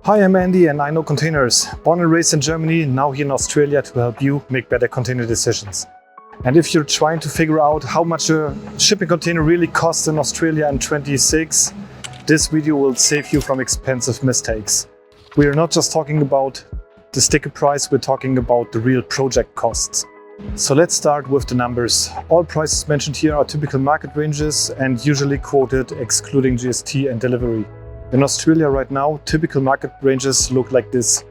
Hi, I'm Andy and I know containers. Born and raised in Germany, now here in Australia to help you make better container decisions. And if you're trying to figure out how much a shipping container really costs in Australia in 26, this video will save you from expensive mistakes. We are not just talking about the sticker price, we're talking about the real project costs. So let's start with the numbers. All prices mentioned here are typical market ranges and usually quoted excluding GST and delivery. In Australia right now, typical market ranges look like this.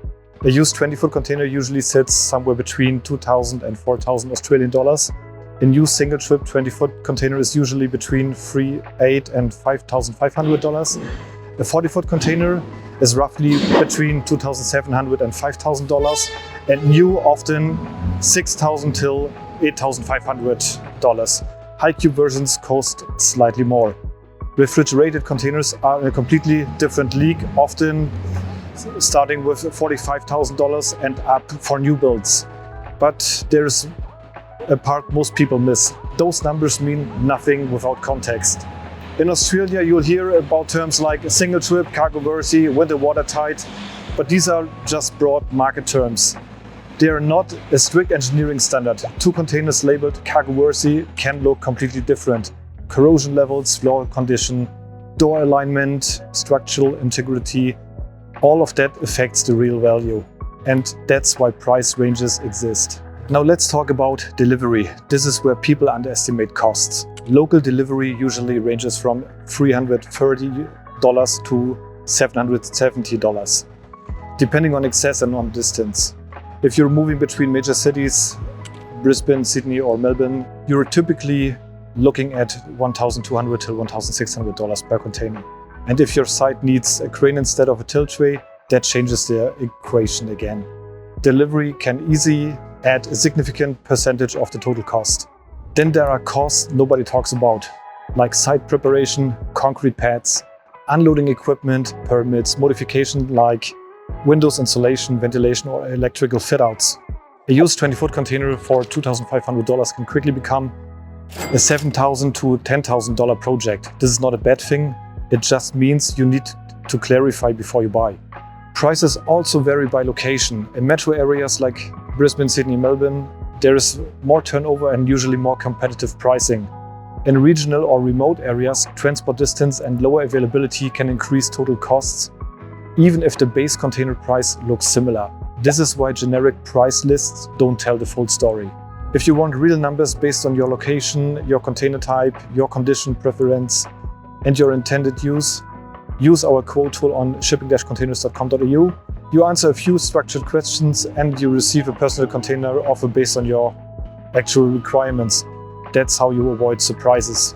A used 20-foot container usually sits somewhere between 2,000 and 4,000 Australian dollars. A new single-trip 20-foot container is usually between $3,800 and $5,500. A 40-foot container is roughly between $2,700 and $5,000, and new often $6,000 till $8,500. High cube versions cost slightly more. Refrigerated containers are in a completely different league, often starting with $45,000 and up for new builds. But there's a part most people miss. Those numbers mean nothing without context. In Australia, you'll hear about terms like single trip, cargo worthy, winter watertight, but these are just broad market terms. They are not a strict engineering standard. Two containers labeled cargo worthy can look completely different. Corrosion levels, floor condition, door alignment, structural integrity, all of that affects the real value. And that's why price ranges exist. Now let's talk about delivery. This is where people underestimate costs. Local delivery usually ranges from $330 to $770, depending on access and on distance. If you're moving between major cities, Brisbane, Sydney or Melbourne, you're typically looking at $1,200 to $1,600 per container. And if your site needs a crane instead of a tilt tray, that changes the equation again. Delivery can easily add a significant percentage of the total cost. Then there are costs nobody talks about, like site preparation, concrete pads, unloading equipment, permits, modification like windows installation, ventilation or electrical fit-outs. A used 20-foot container for $2,500 can quickly become a $7,000 to $10,000 project. This is not a bad thing, it just means you need to clarify before you buy. Prices also vary by location. In metro areas like Brisbane, Sydney, Melbourne, there is more turnover and usually more competitive pricing. In regional or remote areas, transport distance and lower availability can increase total costs, even if the base container price looks similar. This is why generic price lists don't tell the full story. If you want real numbers based on your location, your container type, your condition preference, and your intended use, use our quote tool on shipping-containers.com.au. You answer a few structured questions and you receive a personal container offer based on your actual requirements. That's how you avoid surprises.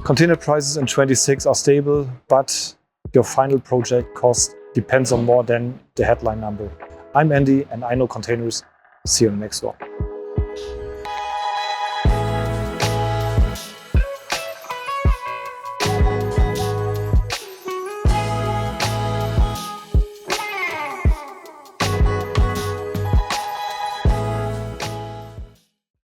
Container prices in 26 are stable, but your final project cost depends on more than the headline number. I'm Andy and I know containers. See you in the next one.